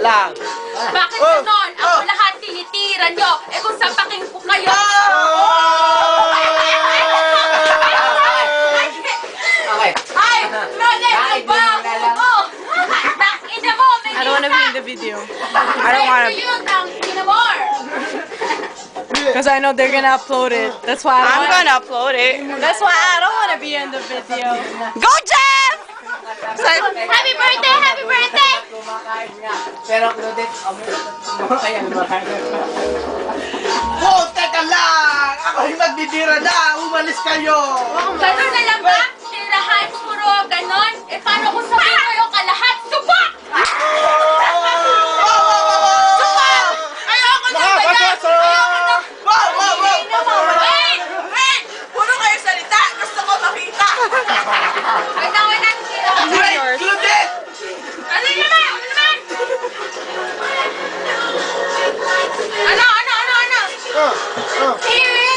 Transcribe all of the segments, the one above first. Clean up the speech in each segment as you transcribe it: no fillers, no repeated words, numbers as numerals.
lang. Bakit ganon? Ako lahat tinitira nyo. Eh kung sapakin ko kayo. Okay. Ay! Claudette, ba? Oh! Ina mo, may I don't want to be in the video. I don't want to. Ina mo! Because I know they're going to upload it. That's why I'm gonna upload it. That's why I don't want to be in the video. Go, Jeff! Happy birthday! Happy birthday! Kumakain nga. Pero Claudette, ayan, Oh, teka lang! Ako'y magdidira na! Umalis kayo! Ganon na lang ba? Tirahan, puro ganon? Eh paano kung sabihin kayo kalahat? Supak! Ayoko na ba yan? Ayoko na! Wow! Wow! Wow! Wait! Wait! Puro kayo salita. Gusto ko makita. Wait lang, wait lang. Wait! Claudette! Ano naman? Ano naman? Ano?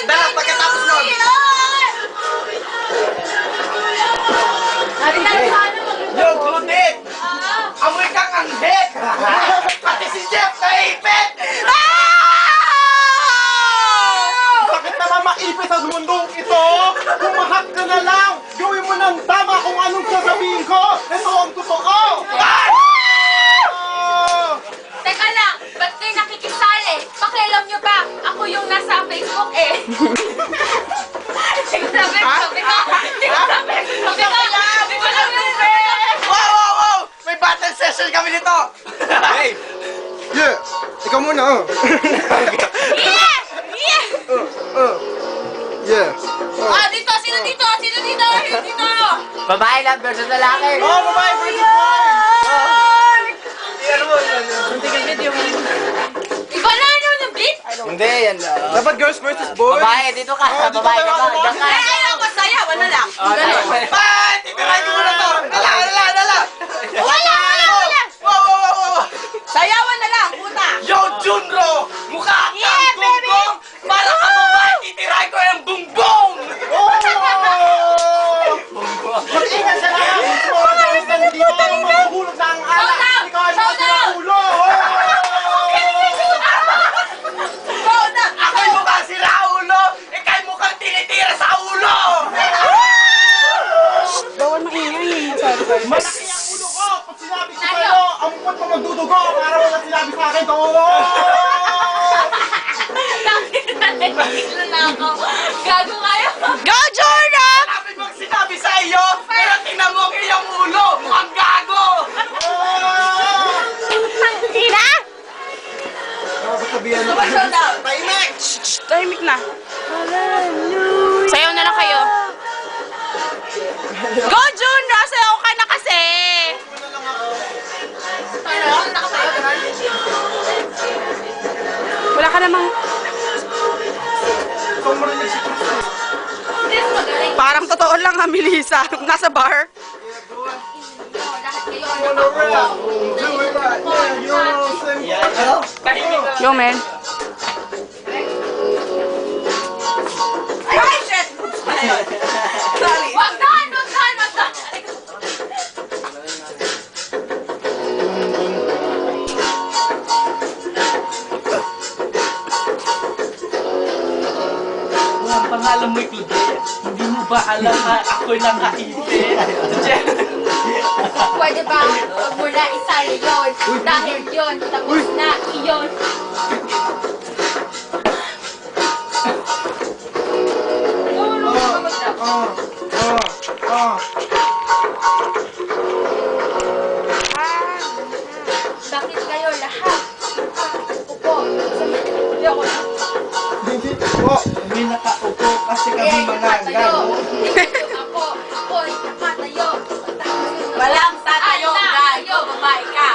Dala, pagkatapos nun! Yo, Claudette! Amoy kang anghek! Pati si Jeff naipit! Bakit naman maipit sa mundong ito? Kumahat ka na lang! Gawin mo ng tama kung anong sasabihin ko! Ito ang totoo! Teka lang, ba't kayo nakikisali? Pakialam nyo ba? Ako yung nasa Facebook eh. Sabi ko. Wow! Wow! Wow! May battle session kami nito! Hey! Yeah! Ikaw muna, Yeah! Yeah! Yeah! Ah, dito! Sino dito? Sino dito? Sino dito? babae lang versus lalaki. Oh, babae versus boy! Take a video. Iba na ano ng beat? Hindi, yan lang. Dapat girls versus boys! Babae, dito ka. dito Babae ka tayo, ba? babae. Diyan ka. Ayaw ko sayawan na lang. Ay! Titirahin ko muna to! Dala! Wala! Wow! Sayawan na lang, puta. Yo, Junro! Mukha kang Yeah, baby! bongbong! Para ka babae, titirahin ko yung bongbong! Mag-ingat sa lahat! Hindi mo ako mahuhulog ng alak! Ikaw ay mga ulo! Ako'y mukhang si Raulo! Ika'y mukhang tinitira sa ulo! Bawal maingay. Sorry. Malaki ang ulo ko! Pag sinabi ko sa'yo, ang mukot mo magdudugo para wala sinabi sa akin to! Nakikita na ako. Gago kayo. Go, Jordan! Sabi mong sinabi sa iyo, pero tingnan mo ang iyong ulo! Mukhang gago! Ina! Sabihan mo. Tahimik! Tahimik na. Sayaw na lang kayo. Go, Junra! Sayaw ka na kasi! Wala ka namang... Parang totoo lang ha, Melissa. Nasa bar. Yo, man. Ay, shit! Sorry. Wag doon! Ang pangalan mo'y Claudette. Hindi mo ba alam na ako'y nakaipit? Pwede ba? Huwag mo na isali yun. Dahil yun, tapos na iyon. Bakit kayo lahat? Upo. Hindi ako na. Kami nakaupo kasi kami Eh, mga nakatayo. gago. Ako, ako'y nakatayo. Walang tatayo, gayo, babae ka.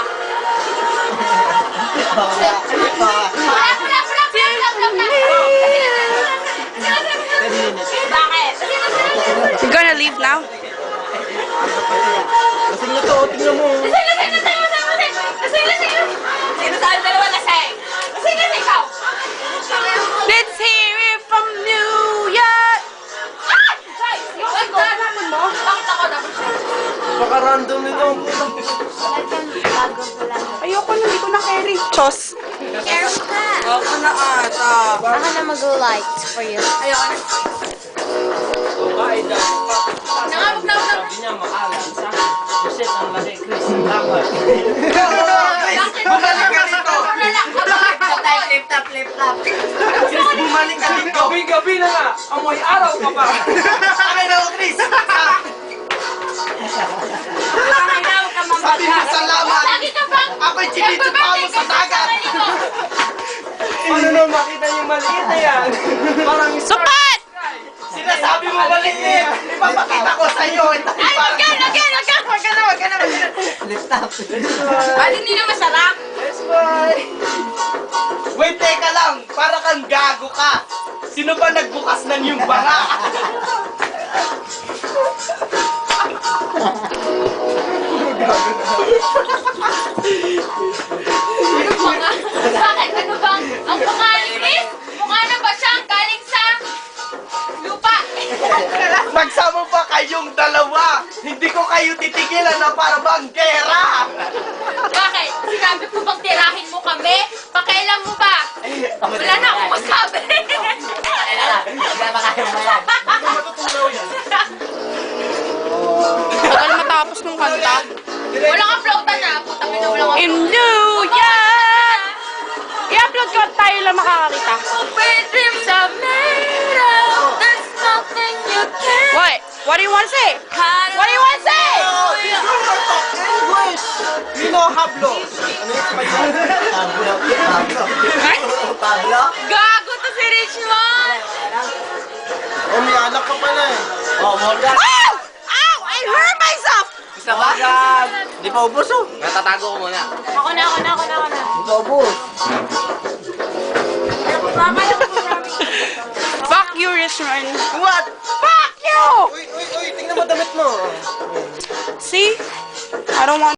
Bakit? You're gonna leave now? Lasing na to, tingnan mo. Sino sa akin dalawa lasing? Sige, ikaw! Let's hear it from New York! Ah! Guys, yung hapon mo? Bakit ako dapat siya? Baka random nito. Ayoko na, hindi ko na Careful ka. Ako na ata. Ako na mag-light for you. Ayoko na. Babae daw. Nangawag na ako. Sabi niya maalam sa akin. Kasi ang laki, Chris. Dapat. Bakit? Bumalik ka dito. Flip top, flip top. Chris, bumalik ka dito. Gabi-gabi na nga. Amoy araw ka pa. Akin na ako, Chris. Sabi mo salamat. Lagi ka bang? Ako'y chinitsapa mo sa dagat. Paano na makita yung maliit na yan? Parang Supat! Sinasabi mo maliit. Ipapakita ko sa iyo. Ay, wag ka na. Ba't hindi na masarap? Wait, teka lang. Para kang gago ka. Sino ba nagbukas ng yung banga? Ano ba nga? Bakit? Ano bang? Ang pangalan Chris? Mukha na ba siyang galing sa lupa? Magsama pa kayong dalawa. Hindi ko kayo titigilan na para bang gera. Bakit? Sinabi ko bang tirahin mo kami? Pakailan mo ba? Wala na akong masabi. Tagal matapos ng kanta. Wala kang flauta na. Putang ina, wala kang In New York! I-upload ko at tayo lang makakakita. Open dreams are made of. There's nothing you can't What? What do you want to say? hide. What do you want to say? English! Mino hablo! Ano yung Pablo? Gago to si Richmond! Oh, may anak ka pala eh. Oh, Morgan. Ow! Ow! I hurt myself! Isa ba? Di pa ubos oh. Natatago ko muna. Ako na. Di pa ubos. Fuck you, Richmond. What? Fuck you! Uy, tingnan mo damit mo. See? I don't want